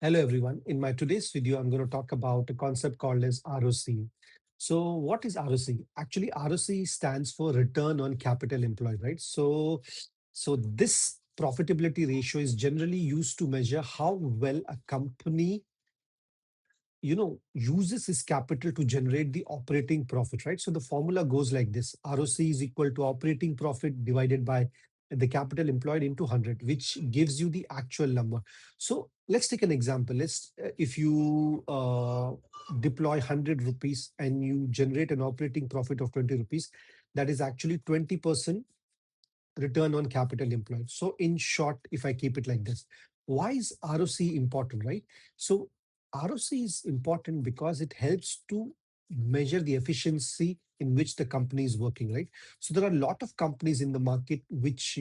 Hello everyone. In my today's video, I'm going to talk about a concept called as ROC. So what is ROC? Actually, ROC stands for return on capital employed, right? So this profitability ratio is generally used to measure how well a company uses its capital to generate the operating profit, right? So the formula goes like this: ROC is equal to operating profit divided by the capital employed into 100, which gives you the actual number. So let's take an example. If you deploy 100 rupees and you generate an operating profit of 20 rupees, that is actually 20% return on capital employed. So in short, if I keep it like this, why is ROC important, right? So ROC is important because it helps to measure the efficiency in which the company is working, right? So there are a lot of companies in the market which,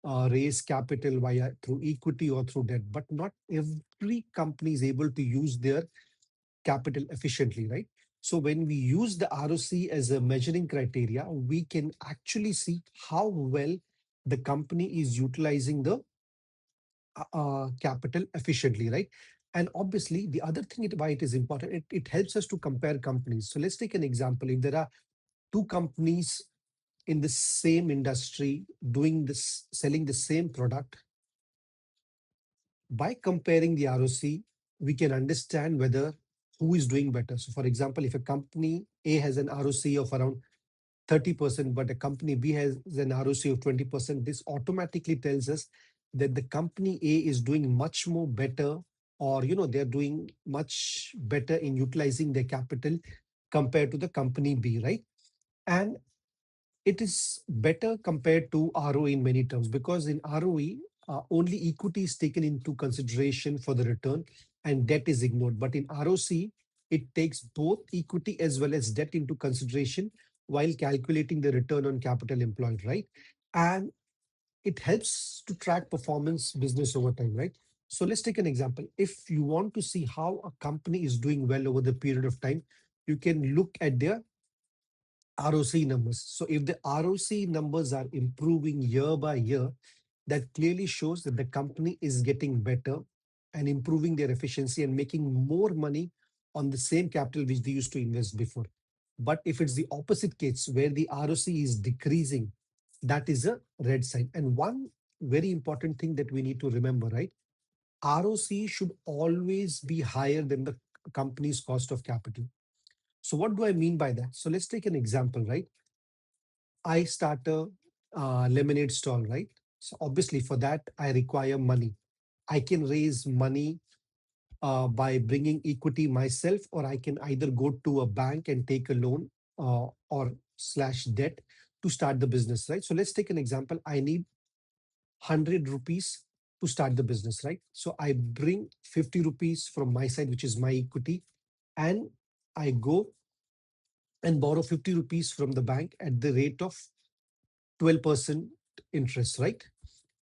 raise capital via through equity or through debt, but not every company is able to use their capital efficiently, right? So when we use the ROC as a measuring criteria, we can actually see how well the company is utilizing the capital efficiently, right? And obviously, the other thing why it is important, it helps us to compare companies. So let's take an example. If there are two companies in the same industry doing this, selling the same product, by comparing the ROC, we can understand whether who is doing better. So, for example, if a company A has an ROC of around 30%, but a company B has an ROC of 20%, this automatically tells us that the company A is doing much more better, or they're doing much better in utilizing their capital compared to the company B, right? And it is better compared to ROE in many terms, because in ROE, only equity is taken into consideration for the return and debt is ignored. But in ROC, it takes both equity as well as debt into consideration while calculating the return on capital employed, right? And it helps to track performance business over time, right? So let's take an example. If you want to see how a company is doing well over the period of time, you can look at their ROC numbers. So if the ROC numbers are improving year by year, that clearly shows that the company is getting better and improving their efficiency and making more money on the same capital which they used to invest before. But if it's the opposite case where the ROC is decreasing, that is a red sign. And one very important thing that we need to remember, right? ROC should always be higher than the company's cost of capital. So what do I mean by that? So let's take an example, right? I start a lemonade stall, right? So obviously for that I require money. I can raise money by bringing equity myself, or I can either go to a bank and take a loan or slash debt to start the business, right? So let's take an example. I need 100 rupees to start the business, right? So I bring 50 rupees from my side, which is my equity, and I go and borrow 50 rupees from the bank at the rate of 12% interest, right?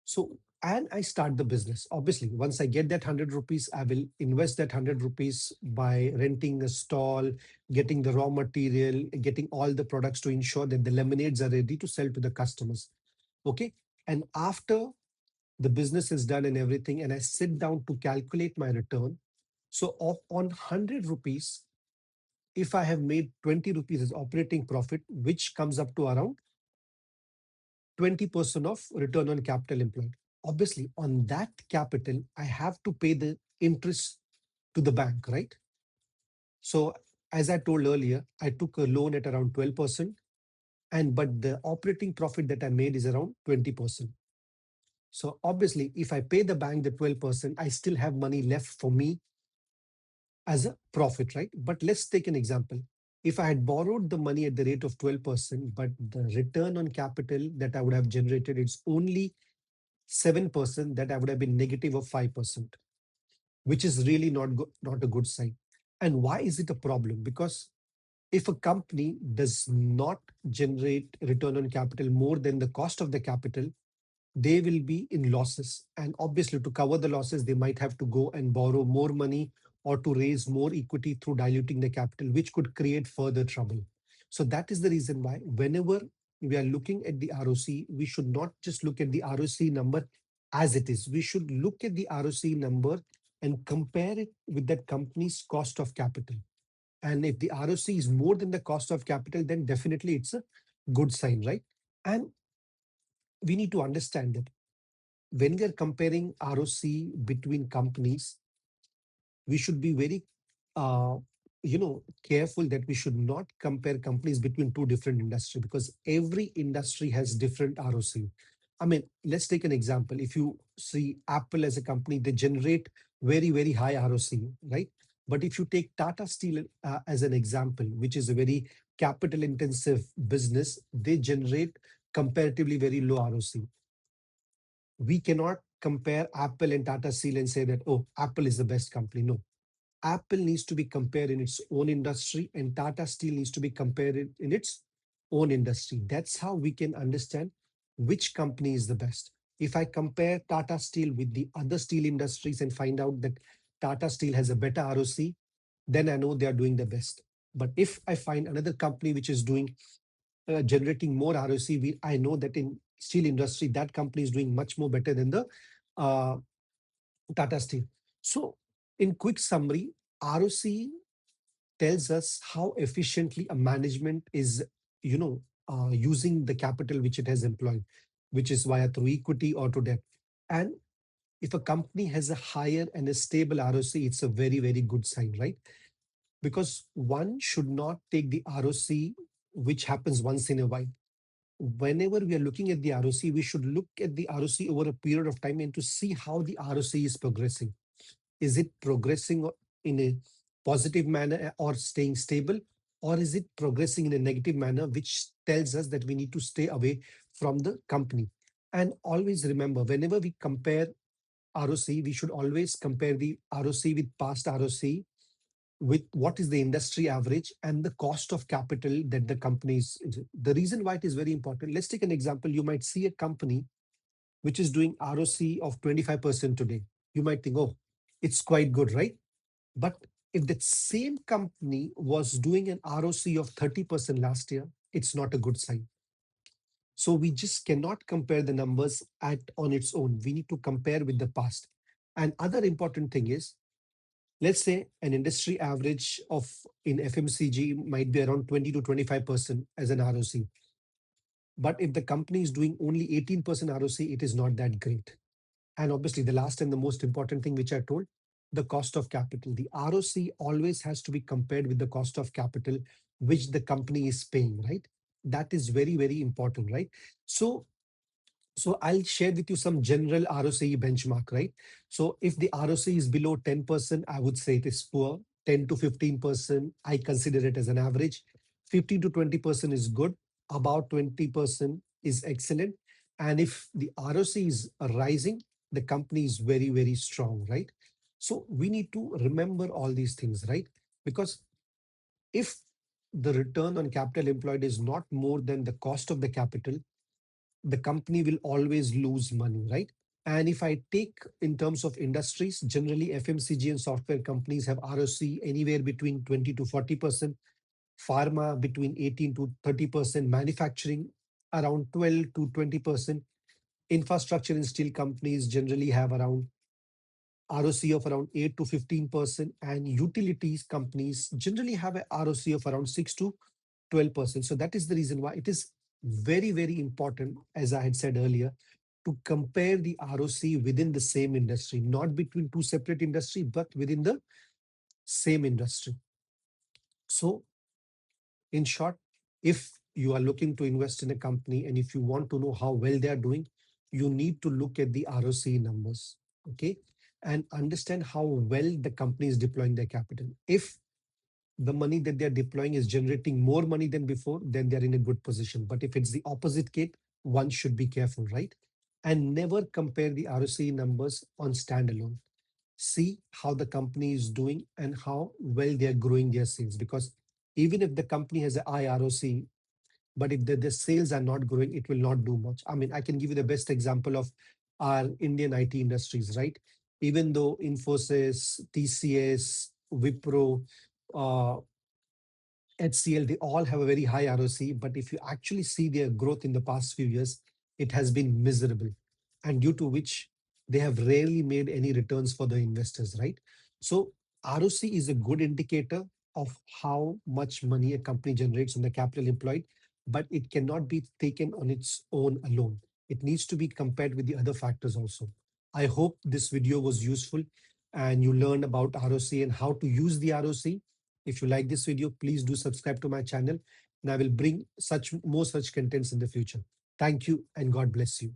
So, and I start the business. Obviously, once I get that 100 rupees, I will invest that 100 rupees by renting a stall, getting the raw material, getting all the products to ensure that the lemonades are ready to sell to the customers. Okay. And after the business is done and everything, and I sit down to calculate my return. So, on 100 rupees, if I have made 20 rupees as operating profit, which comes up to around 20% of return on capital employed. Obviously, on that capital, I have to pay the interest to the bank, right? So, as I told earlier, I took a loan at around 12%, and but the operating profit that I made is around 20%. So, obviously, if I pay the bank the 12%, I still have money left for me as a profit, right? But let's take an example. If I had borrowed the money at the rate of 12%, but the return on capital that I would have generated, it's only 7%, that I would have been negative of 5%, which is really not a good sign. And why is it a problem? Because if a company does not generate return on capital more than the cost of the capital, they will be in losses. And obviously, to cover the losses, they might have to go and borrow more money or to raise more equity through diluting the capital, which could create further trouble. So that is the reason why whenever we are looking at the ROC, we should not just look at the ROC number as it is. We should look at the ROC number and compare it with that company's cost of capital. And if the ROC is more than the cost of capital, then definitely it's a good sign, right? And we need to understand that when we are comparing ROC between companies, we should be very uh, careful that we should not compare companies between two different industries, because every industry has different ROC. I mean, let's take an example. If you see Apple as a company, they generate very, very high ROC, right? But if you take Tata Steel as an example, which is a very capital intensive business, they generate comparatively very low ROC. We cannot compare Apple and Tata Steel and say that, oh, Apple is the best company. No, Apple needs to be compared in its own industry, and Tata Steel needs to be compared in its own industry. That's how we can understand which company is the best. If I compare Tata Steel with the other steel industries and find out that Tata Steel has a better ROC, then I know they are doing the best. But if I find another company which is doing generating more ROC, I know that in steel industry that company is doing much more better than the uh, Tata Steel. So, in quick summary, ROC tells us how efficiently a management is, using the capital which it has employed, which is via through equity or to debt. And if a company has a higher and a stable ROC, it's a very, very good sign, right? Because one should not take the ROC which happens once in a while. Whenever we are looking at the ROC, we should look at the ROC over a period of time and to see how the ROC is progressing. Is it progressing in a positive manner or staying stable? Or is it progressing in a negative manner, which tells us that we need to stay away from the company? And always remember, whenever we compare ROC, we should always compare the ROC with past ROC, with what is the industry average and the cost of capital that the company is. The reason why it is very important, let's take an example. You might see a company which is doing ROC of 25% today. You might think, oh, it's quite good, right? But if that same company was doing an ROC of 30% last year, it's not a good sign. So we just cannot compare the numbers at on its own. We need to compare with the past. And other important thing is, let's say an industry average of in FMCG might be around 20 to 25% as an ROC. But if the company is doing only 18% ROC, it is not that great. And obviously, the last and the most important thing which I told, the cost of capital. The ROC always has to be compared with the cost of capital which the company is paying, right? That is very, very important, right? So so I'll share with you some general ROCE benchmark, right? So if the ROCE is below 10%, I would say it is poor. 10 to 15%, I consider it as an average. 15 to 20% is good. About 20% is excellent. And if the ROCE is rising, the company is very, very strong, right? So we need to remember all these things, right? Because if the return on capital employed is not more than the cost of the capital, the company will always lose money, right? And if I take in terms of industries, generally FMCG and software companies have ROC anywhere between 20 to 40%, pharma between 18 to 30%, manufacturing around 12 to 20%, infrastructure and steel companies generally have around ROC of around 8 to 15%, and utilities companies generally have a ROC of around 6 to 12%. So that is the reason why it is very, very important, as I had said earlier, to compare the ROC within the same industry, not between two separate industry, but within the same industry. So in short, if you are looking to invest in a company and if you want to know how well they are doing, you need to look at the ROC numbers, okay, and understand how well the company is deploying their capital. If the money that they're deploying is generating more money than before, then they're in a good position. But if it's the opposite case, one should be careful, right? And never compare the ROC numbers on standalone. See how the company is doing and how well they're growing their sales. Because even if the company has a high ROC, but if the sales are not growing, it will not do much. I mean, I can give you the best example of our Indian IT industries, right? Even though Infosys, TCS, Wipro, uh, HCL, they all have a very high ROC, but if you actually see their growth in the past few years, it has been miserable. And due to which they have rarely made any returns for the investors, right? So ROC is a good indicator of how much money a company generates on the capital employed, but it cannot be taken on its own alone. It needs to be compared with the other factors also. I hope this video was useful and you learned about ROC and how to use the ROC. If you like this video, please do subscribe to my channel and I will bring such more such contents in the future. Thank you and God bless you.